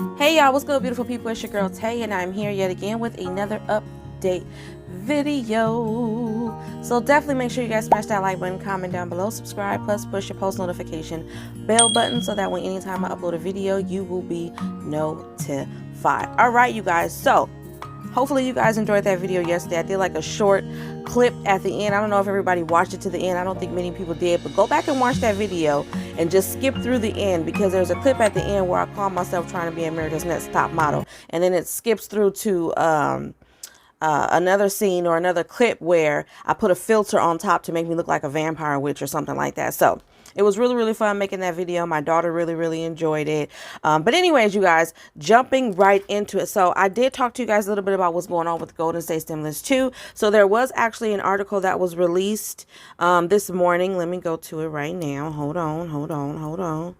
Hey y'all, what's good, beautiful people? It's your girl Tay, and I'm here yet again with another update video. So definitely make sure you guys smash that like button, comment down below, subscribe, plus push your post notification bell button so that when anytime I upload a video, you will be notified. Alright, you guys, so hopefully you guys enjoyed that video yesterday. I did like a short clip at the end. I don't know if everybody watched it to the end. I don't think many people did, but go back and watch that video and just skip through the end, because there's a clip at the end where I call myself trying to be America's Next Top Model, and then it skips through to another scene or another clip where I put a filter on top to make me look like a vampire witch or something like that. So it was really fun making that video. My daughter really enjoyed it. But anyways, you guys, jumping right into it. So I did talk to you guys a little bit about what's going on with the Golden State Stimulus 2. So there was actually an article that was released this morning. Let me go to it right now. Hold on.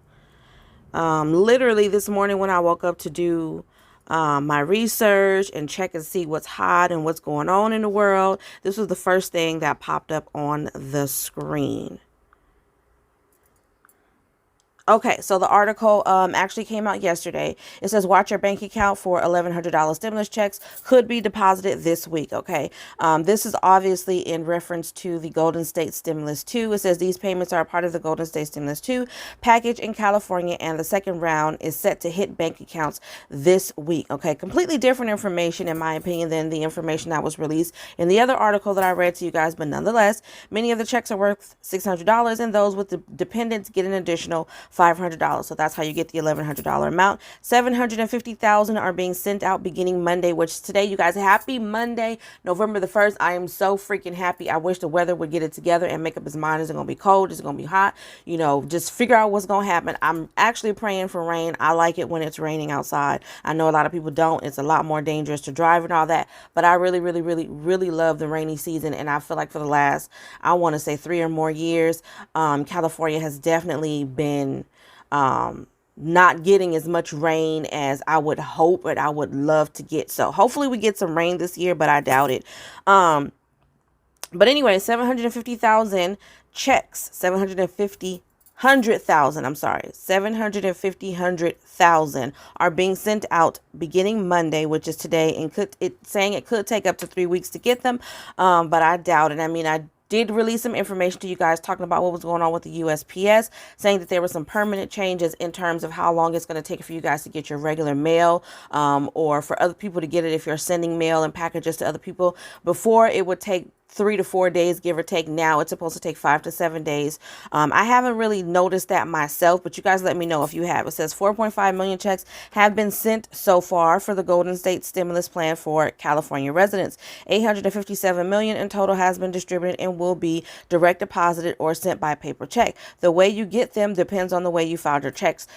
Literally this morning when I woke up to do my research and check and see what's hot and what's going on in the world, this was the first thing that popped up on the screen. Okay, so the article actually came out yesterday. It says, watch your bank account for $1,100 stimulus checks could be deposited this week. Okay, this is obviously in reference to the Golden State Stimulus 2. It says these payments are a part of the Golden State Stimulus 2 package in California, and the second round is set to hit bank accounts this week. Okay, completely different information, in my opinion, than the information that was released in the other article that I read to you guys. But nonetheless, many of the checks are worth $600, and those with the dependents get an additional $500. So that's how you get the $1,100 amount. $750,000 are being sent out beginning Monday, which today, you guys, happy Monday, November the 1st. I am so freaking happy. I wish the weather would get it together and make up its mind. Is it going to be cold? Is it going to be hot? You know, just figure out what's going to happen. I'm actually praying for rain. I like it when it's raining outside. I know a lot of people don't. It's a lot more dangerous to drive and all that, but I really love the rainy season. And I feel like for the last, I want to say 3 or more years, California has definitely been not getting as much rain as I would hope and I would love to get. So hopefully we get some rain this year, but I doubt it. But anyway, 750,000 checks, 750,000 are being sent out beginning Monday, which is today, and saying it could take up to 3 weeks to get them. But I doubt it. I mean, I did release some information to you guys talking about what was going on with the USPS, saying that there were some permanent changes in terms of how long it's going to take for you guys to get your regular mail, or for other people to get it if you're sending mail and packages to other people. Before, it would take 3 to 4 days, give or take. Now it's supposed to take 5 to 7 days. I haven't really noticed that myself, but you guys let me know if you have. It says 4.5 million checks have been sent so far for the Golden State Stimulus Plan for California residents. 857 million in total has been distributed and will be direct deposited or sent by paper check. The way you get them depends on the way you filed your taxes.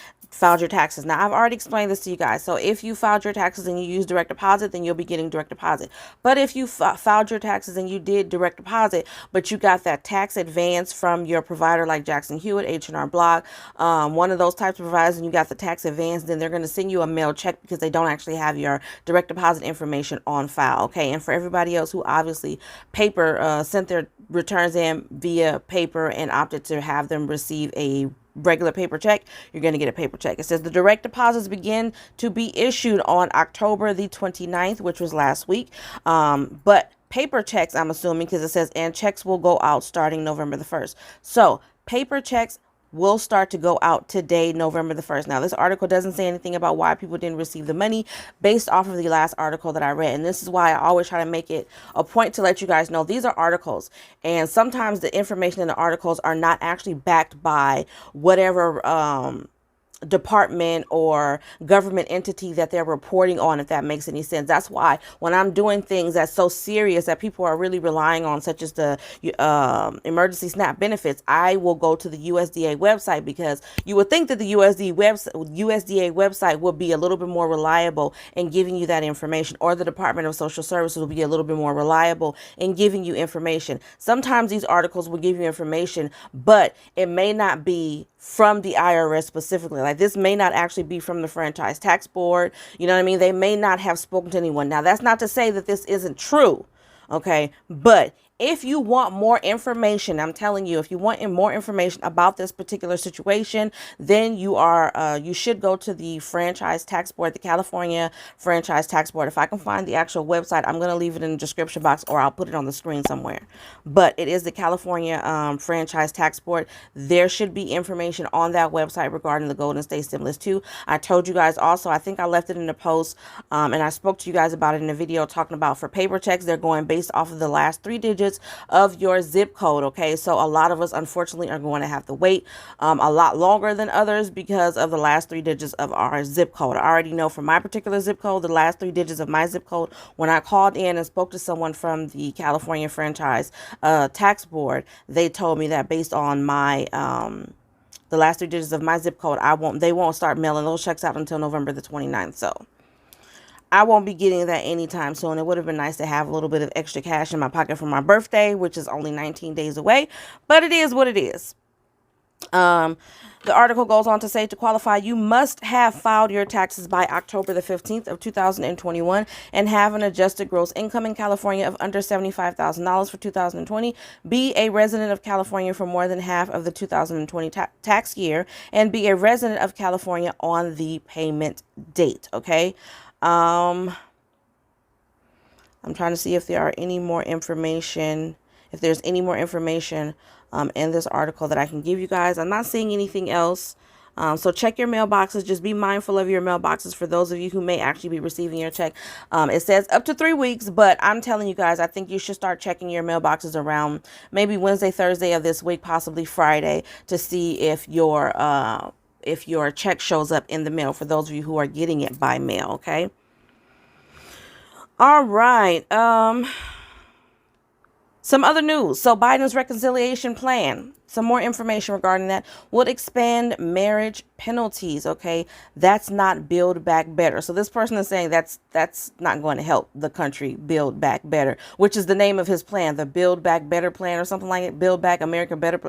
Now, I've already explained this to you guys. So if you filed your taxes and you use direct deposit, then you'll be getting direct deposit. But if you filed your taxes and you did direct deposit, but you got that tax advance from your provider like Jackson Hewitt, H&R Block, one of those types of providers, and you got the tax advance, then they're going to send you a mail check because they don't actually have your direct deposit information on file. Okay, and for everybody else who obviously sent their returns in via paper and opted to have them receive a regular paper check, you're going to get a paper check. It says the direct deposits begin to be issued on October the 29th, which was last week. But paper checks, I'm assuming, because it says, and checks will go out starting November the 1st. So paper checks will start to go out today, November the 1st. Now, this article doesn't say anything about why people didn't receive the money based off of the last article that I read. And this is why I always try to make it a point to let you guys know these are articles. And sometimes the information in the articles are not actually backed by whatever department or government entity that they're reporting on, if that makes any sense. That's why when I'm doing things that's so serious that people are really relying on, such as the emergency SNAP benefits, I will go to the USDA website, because you would think that the USDA website would be a little bit more reliable in giving you that information, or the Department of Social Services will be a little bit more reliable in giving you information. Sometimes these articles will give you information, but it may not be from the IRS specifically. Like, this may not actually be from the Franchise Tax Board. You know what I mean? They may not have spoken to anyone. Now, that's not to say that this isn't true. Okay, but If you want more information, I'm telling you, if you want more information about this particular situation, then you should go to the Franchise Tax Board, the California Franchise Tax Board. If I can find the actual website, I'm going to leave it in the description box, or I'll put it on the screen somewhere. But it is the California Franchise Tax Board. There should be information on that website regarding the Golden State Stimulus 2. I told you guys also, I think I left it in the post, and I spoke to you guys about it in a video talking about for paper checks, they're going based off of the last 3 digits of your zip code. Okay, so a lot of us unfortunately are going to have to wait a lot longer than others because of the last 3 digits of our zip code. I already know for my particular zip code, the last 3 digits of my zip code, when I called in and spoke to someone from the California Franchise Tax Board, they told me that based on my the last 3 digits of my zip code, they won't start mailing those checks out until November the 29th. So I won't be getting that anytime soon. It would have been nice to have a little bit of extra cash in my pocket for my birthday, which is only 19 days away, but it is what it is. The article goes on to say, to qualify, you must have filed your taxes by October the 15th of 2021 and have an adjusted gross income in California of under $75,000 for 2020, be a resident of California for more than half of the 2020 tax year, and be a resident of California on the payment date. Okay. I'm trying to see if there are any more information, if there's any more information in this article that I can give you guys. I'm not seeing anything else. So check your mailboxes. Just be mindful of your mailboxes for those of you who may actually be receiving your check. It says up to 3 weeks, but I'm telling you guys, I think you should start checking your mailboxes around maybe Wednesday, Thursday of this week, possibly Friday, to see if your check shows up in the mail, for those of you who are getting it by mail. Okay. All right. Some other news. So Biden's reconciliation plan, some more information regarding that, would expand marriage penalties. Okay, that's not Build Back Better. So this person is saying that's not going to help the country build back better, which is the name of his plan, the Build Back Better plan or something like it. Build Back America Better.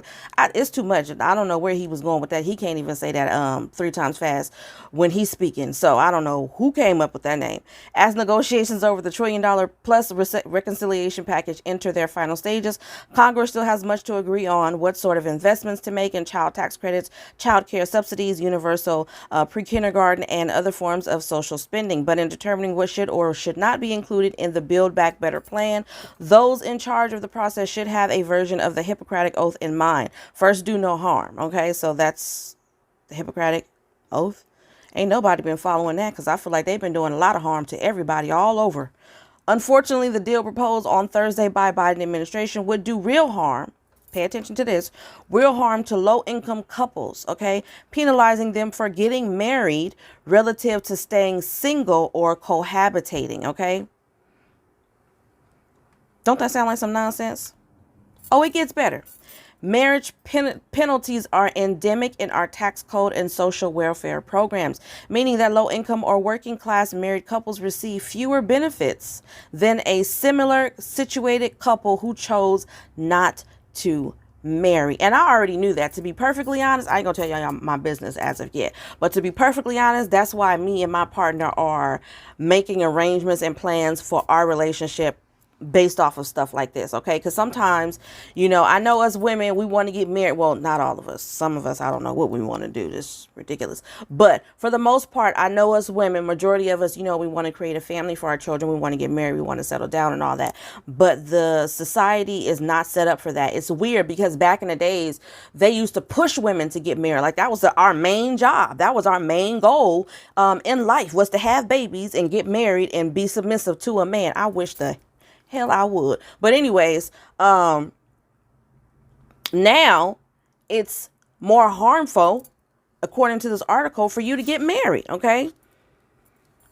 It's too much. I don't know where he was going with that. He can't even say that 3 times fast when he's speaking. So I don't know who came up with that name. As negotiations over the $1 trillion plus reconciliation package enter their final stages, Congress still has much to agree on what sort of investments to make in child tax credits, child care subsidies, universal pre-kindergarten, and other forms of social spending. But in determining what should or should not be included in the Build Back Better plan, those in charge of the process should have a version of the Hippocratic Oath in mind. First, do no harm. Okay, so that's the Hippocratic Oath. Ain't nobody been following that, because I feel like they've been doing a lot of harm to everybody all over. Unfortunately, the deal proposed on Thursday by Biden administration would do real harm. Pay attention to this. Real harm to low-income couples, okay? Penalizing them for getting married relative to staying single or cohabitating, okay? Don't that sound like some nonsense? Oh, it gets better. Marriage penalties are endemic in our tax code and social welfare programs, meaning that low-income or working-class married couples receive fewer benefits than a similar situated couple who chose not to marry. And I already knew that. To be perfectly honest, I ain't gonna tell y'all my business as of yet, but to be perfectly honest, that's why me and my partner are making arrangements and plans for our relationship based off of stuff like this. Okay, because sometimes, you know, I know us women, we want to get married. Well, not all of us. Some of us, I don't know what we want to do. This is ridiculous. But for the most part, I know us women, majority of us, you know, we want to create a family for our children. We want to get married. We want to settle down and all that. But the society is not set up for that. It's weird because back in the days, they used to push women to get married. Like that was our main job. That was our main goal in life, was to have babies and get married and be submissive to a man. I wish the hell I would. But anyways, now it's more harmful, according to this article, for you to get married. Okay.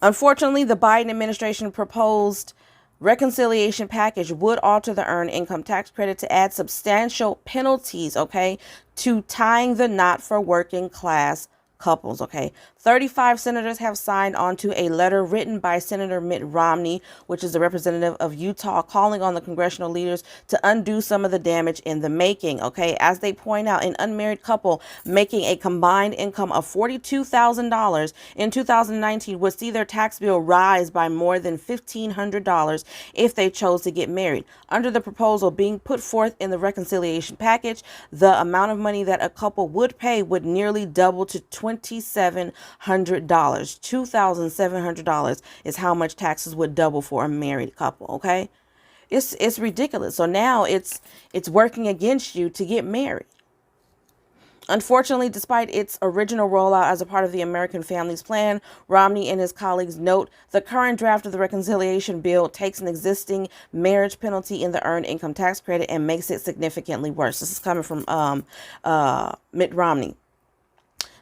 Unfortunately, the Biden administration proposed reconciliation package would alter the earned income tax credit to add substantial penalties, okay, to tying the knot for working class couples. Okay, 35 senators have signed onto a letter written by Senator Mitt Romney, which is the representative of Utah, calling on the congressional leaders to undo some of the damage in the making. Okay, as they point out, an unmarried couple making a combined income of $42,000 in 2019 would see their tax bill rise by more than $1,500 if they chose to get married. Under the proposal being put forth in the reconciliation package, the amount of money that a couple would pay would nearly double to $2,700. $2,700 is how much taxes would double for a married couple. Okay, it's ridiculous. So now it's working against you to get married. Unfortunately, despite its original rollout as a part of the American Families Plan, Romney and his colleagues note the current draft of the reconciliation bill takes an existing marriage penalty in the earned income tax credit and makes it significantly worse. This is coming from Mitt Romney.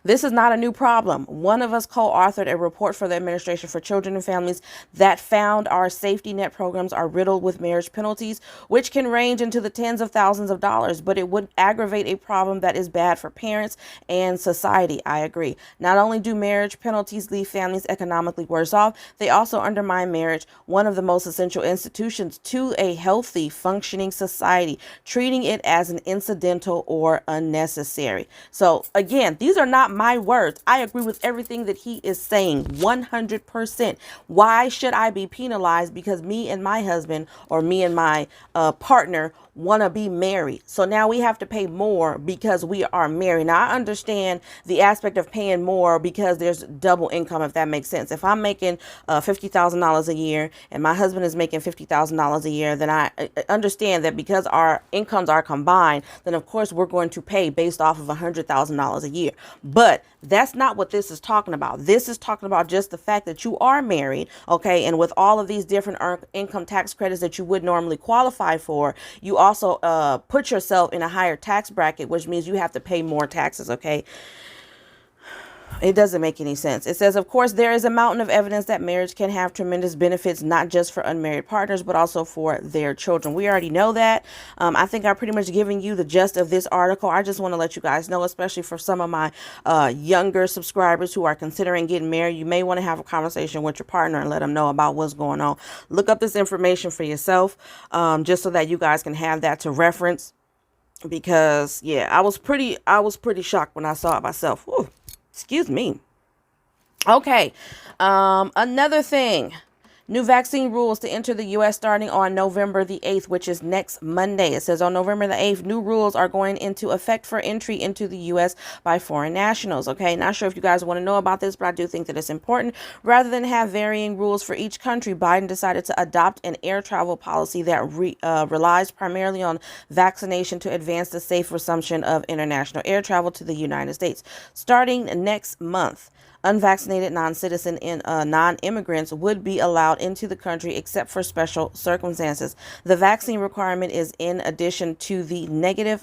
This is not a new problem. One of us co-authored a report for the Administration for Children and Families that found our safety net programs are riddled with marriage penalties, which can range into the tens of thousands of dollars, but it would aggravate a problem that is bad for parents and society. I agree. Not only do marriage penalties leave families economically worse off, they also undermine marriage, one of the most essential institutions to a healthy, functioning society, treating it as an incidental or unnecessary. So again, these are not my words. I agree with everything that he is saying 100%. Why should I be penalized because me and my husband or me and my partner want to be married? So now we have to pay more because we are married. Now I understand the aspect of paying more because there's double income, if that makes sense. If I'm making $50,000 a year and my husband is making $50,000 a year, then I understand that because our incomes are combined, then of course we're going to pay based off of $100,000 a year. But that's not what this is talking about. This is talking about just the fact that you are married, okay? And with all of these different income tax credits that you would normally qualify for, you also put yourself in a higher tax bracket, which means you have to pay more taxes, okay? It doesn't make any sense. It says, of course, there is a mountain of evidence that marriage can have tremendous benefits, not just for unmarried partners, but also for their children. We already know that. I think I'm pretty much giving you the gist of this article. I just want to let you guys know, especially for some of my younger subscribers who are considering getting married, you may want to have a conversation with your partner and let them know about what's going on. Look up this information for yourself, just so that you guys can have that to reference. Because, yeah, I was pretty shocked when I saw it myself. Whew. Excuse me. Okay. Another thing. New vaccine rules to enter the U.S. starting on November the 8th, which is next Monday. It says on November the 8th, new rules are going into effect for entry into the U.S. by foreign nationals. Okay, not sure if you guys want to know about this, but I do think that it's important. Rather than have varying rules for each country, Biden decided to adopt an air travel policy that relies primarily on vaccination to advance the safe resumption of international air travel to the United States. Starting next month, unvaccinated non-citizen and non-immigrants would be allowed into the country except for special circumstances. The vaccine requirement is in addition to the negative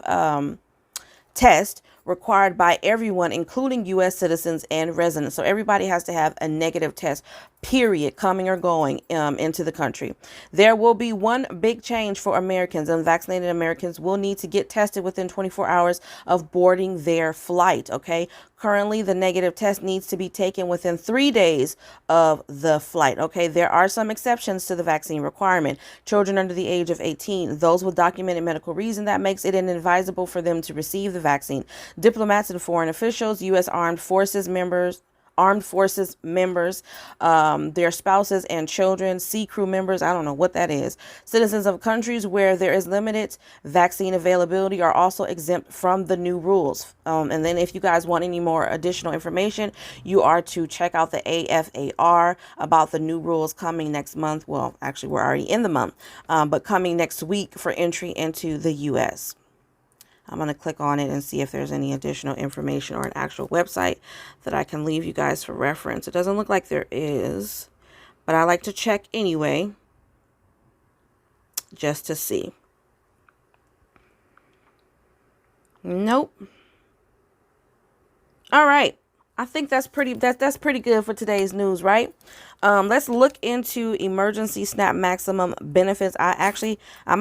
test required by everyone, including U.S. citizens and residents. So everybody has to have a negative test, period, coming or going into the country. There will be one big change for Americans. Unvaccinated Americans will need to get tested within 24 hours of boarding their flight. Okay. Currently, the negative test needs to be taken within 3 days of the flight. Okay, there are some exceptions to the vaccine requirement. Children under the age of 18, those with documented medical reason that makes it inadvisable for them to receive the vaccine. Diplomats and foreign officials, U.S. Armed Forces members, their spouses and children, sea crew members, I don't know what that is. Citizens of countries where there is limited vaccine availability are also exempt from the new rules. And then if you guys want any more additional information, you are to check out the AFAR about the new rules coming next month. Well, actually, we're already in the month, but coming next week for entry into the U.S. I'm going to click on it and see if there's any additional information or an actual website that I can leave you guys for reference. It doesn't look like there is, but I like to check anyway, just to see. Nope. All right. I think that's pretty good for today's news, right? Let's look into emergency SNAP maximum benefits. I'm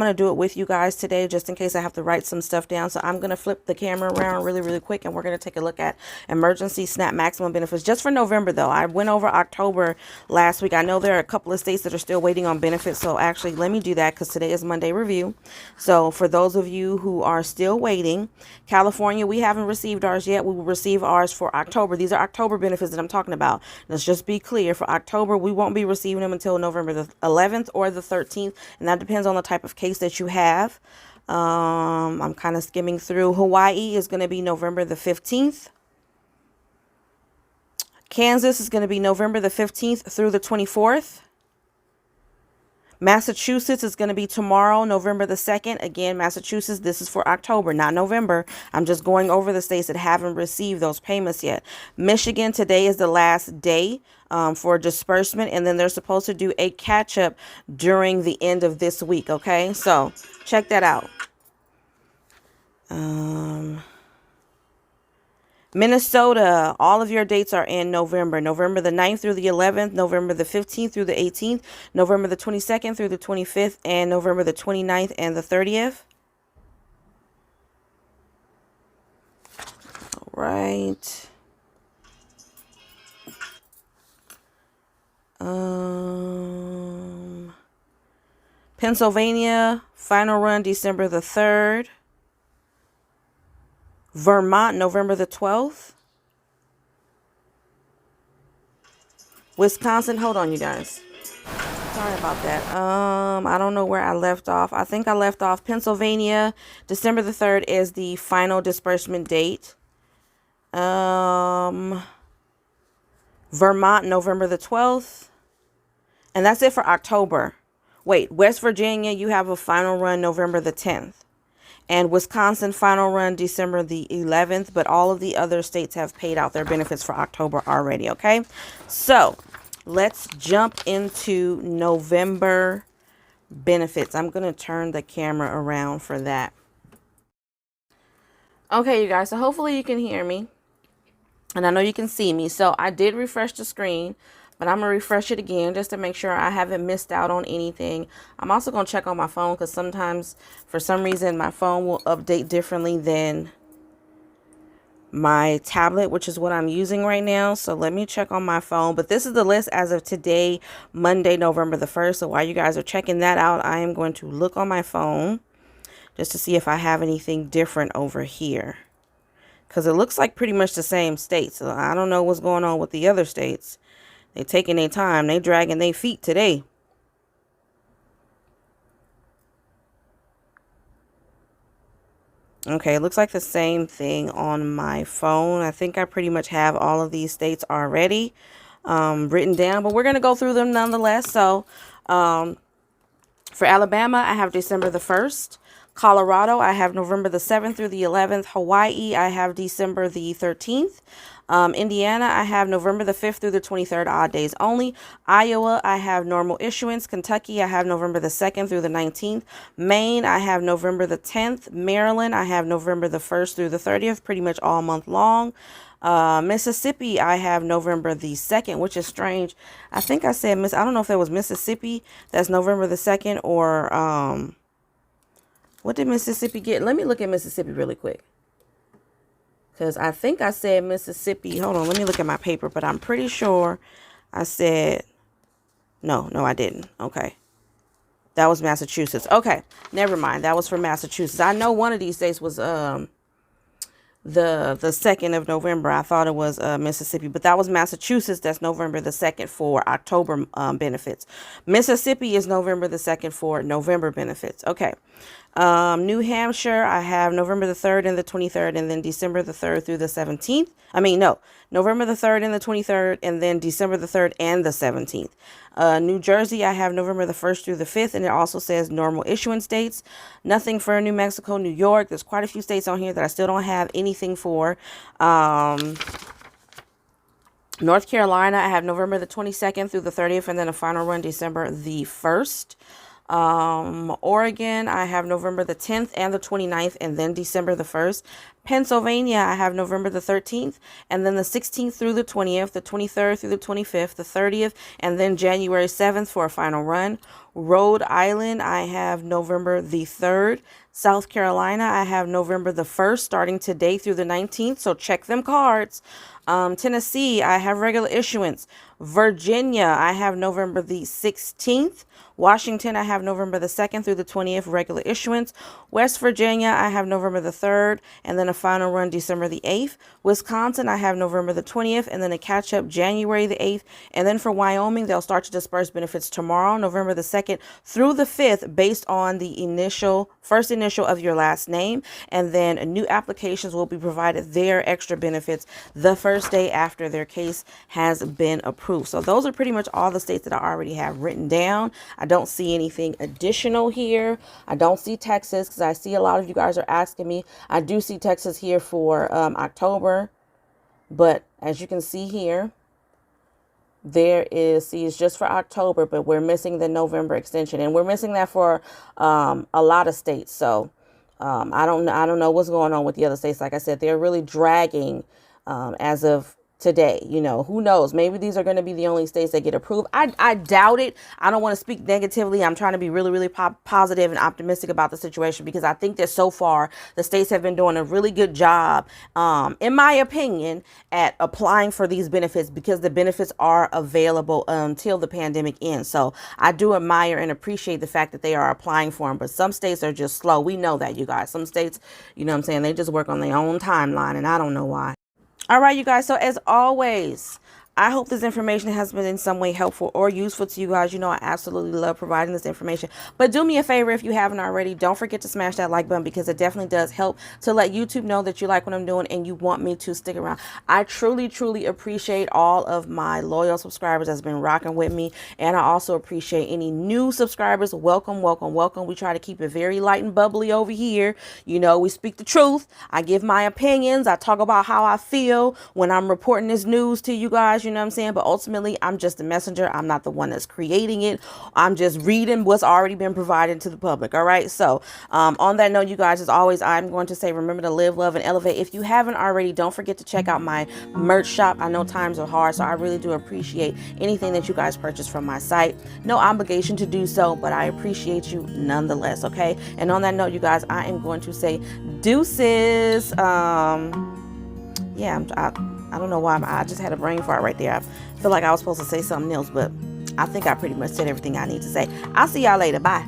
going to do it with you guys today just in case I have to write some stuff down. So I'm going to flip the camera around really quick and we're going to take a look at emergency SNAP maximum benefits just for November though. I went over October last week. I know there are a couple of states that are still waiting on benefits. So actually let me do that because today is Monday review. So for those of you who are still waiting, California, we haven't received ours yet. We will receive ours for October. These are October benefits that I'm talking about. Let's just be clear. For October, we won't be receiving them until November the 11th or the 13th. And that depends on the type of case that you have. I'm kind of skimming through. Hawaii is going to be November the 15th. Kansas is going to be November the 15th through the 24th. Massachusetts is going to be tomorrow, November the 2nd. Again, Massachusetts, this is for October, not November. I'm just going over the states that haven't received those payments yet. Michigan, today is the last day for disbursement, and then they're supposed to do a catch-up during the end of this week, okay? So, check that out. Minnesota, all of your dates are in November. November the 9th through the 11th, November the 15th through the 18th, November the 22nd through the 25th, and November the 29th and the 30th. All right. Pennsylvania, final run December the 3rd. Vermont, November the 12th. Wisconsin, hold on, you guys. Sorry about that. I don't know where I left off. I think I left off Pennsylvania. December the 3rd is the final disbursement date. Vermont, November the 12th. And that's it for October. Wait, West Virginia, you have a final run November the 10th. And Wisconsin, final run December the 11th. But all of the other states have paid out their benefits for October already, okay? So, let's jump into November benefits. I'm going to turn the camera around for that. Okay, you guys. So, hopefully you can hear me. And I know you can see me. So, I did refresh the screen. But I'm going to refresh it again just to make sure I haven't missed out on anything. I'm also going to check on my phone because sometimes, for some reason, my phone will update differently than my tablet, which is what I'm using right now. So let me check on my phone. But this is the list as of today, Monday, November the 1st. So while you guys are checking that out, I am going to look on my phone just to see if I have anything different over here. Because it looks like pretty much the same states. So I don't know what's going on with the other states. They taking their time. They dragging their feet today. Okay, it looks like the same thing on my phone. I think I pretty much have all of these states already written down, but we're going to go through them nonetheless. So, for Alabama, I have December the 1st. Colorado, I have November the 7th through the 11th. Hawaii, I have December the 13th. Indiana, I have November the 5th through the 23rd, odd days only. Iowa, I have normal issuance. Kentucky, I have November the 2nd through the 19th. Maine, I have November the 10th. Maryland, I have November the 1st through the 30th, pretty much all month long. Mississippi, I have November the 2nd, which is strange. I think I said I don't know if that was Mississippi. That's November the 2nd or what did Mississippi get? Let me look at Mississippi really quick. Because I think I said Mississippi. Hold on, let me look at my paper. But I'm pretty sure I said, no, I didn't. Okay. That was Massachusetts. Okay, never mind. That was for Massachusetts. I know one of these days was the 2nd of November. I thought it was Mississippi. But that was Massachusetts. That's November the 2nd for October benefits. Mississippi is November the 2nd for November benefits. Okay. New Hampshire, I have November the 3rd and the 23rd, and then December the 3rd through the 17th. November the 3rd and the 23rd, and then December the 3rd and the 17th. New Jersey, I have November the 1st through the 5th, and it also says normal issuance dates. Nothing for New Mexico, New York. There's quite a few states on here that I still don't have anything for. North Carolina, I have November the 22nd through the 30th, and then a final run December the 1st. Oregon, I have November the 10th and the 29th, and then December the 1st. Pennsylvania, I have November the 13th, and then the 16th through the 20th, the 23rd through the 25th, the 30th, and then January 7th for a final run. Rhode Island, I have November the 3rd. South Carolina, I have November the 1st, starting today through the 19th, so check them cards. Tennessee, I have regular issuance. Virginia, I have November the 16th. Washington, I have November the 2nd through the 20th, regular issuance. West Virginia, I have November the 3rd, and then a final run December the 8th. Wisconsin, I have November the 20th, and then a catch-up January the 8th. And then for Wyoming, they'll start to disperse benefits tomorrow, November the 2nd through the 5th, based on the first initial of your last name. And then new applications will be provided their extra benefits the first day after their case has been approved. So those are pretty much all the states that I already have written down. I don't see anything additional here. I don't see Texas, because I see a lot of you guys are asking me. I do see Texas here for October, but as you can see here, it's just for October, but we're missing the November extension, and we're missing that for a lot of states. So I don't know what's going on with the other states. Like I said, they're really dragging as of today. You know, who knows? Maybe these are going to be the only states that get approved. I doubt it. I don't want to speak negatively. I'm trying to be really, really positive and optimistic about the situation, because I think that so far the states have been doing a really good job, in my opinion, at applying for these benefits, because the benefits are available until the pandemic ends. So I do admire and appreciate the fact that they are applying for them, but some states are just slow. We know that, you guys. Some states, you know what I'm saying, they just work on their own timeline, and I don't know why. All right, you guys. So as always, I hope this information has been in some way helpful or useful to you guys. You know, I absolutely love providing this information. But do me a favor, if you haven't already, don't forget to smash that like button, because it definitely does help to let YouTube know that you like what I'm doing and you want me to stick around. I truly, truly appreciate all of my loyal subscribers that's been rocking with me. And I also appreciate any new subscribers. Welcome, welcome, welcome. We try to keep it very light and bubbly over here. You know, we speak the truth. I give my opinions. I talk about how I feel when I'm reporting this news to you guys. You know what I'm saying? But ultimately, I'm just a messenger. I'm not the one that's creating it. I'm just reading what's already been provided to the public. All right. So on that note, you guys, as always, I'm going to say, remember to live, love, and elevate. If you haven't already, don't forget to check out my merch shop. I know times are hard, so I really do appreciate anything that you guys purchase from my site. No obligation to do so, but I appreciate you nonetheless. Okay. And on that note, you guys, I am going to say deuces. Yeah, I don't know why I just had a brain fart right there. I feel like I was supposed to say something else, but I think I pretty much said everything I need to say. I'll see y'all later. Bye.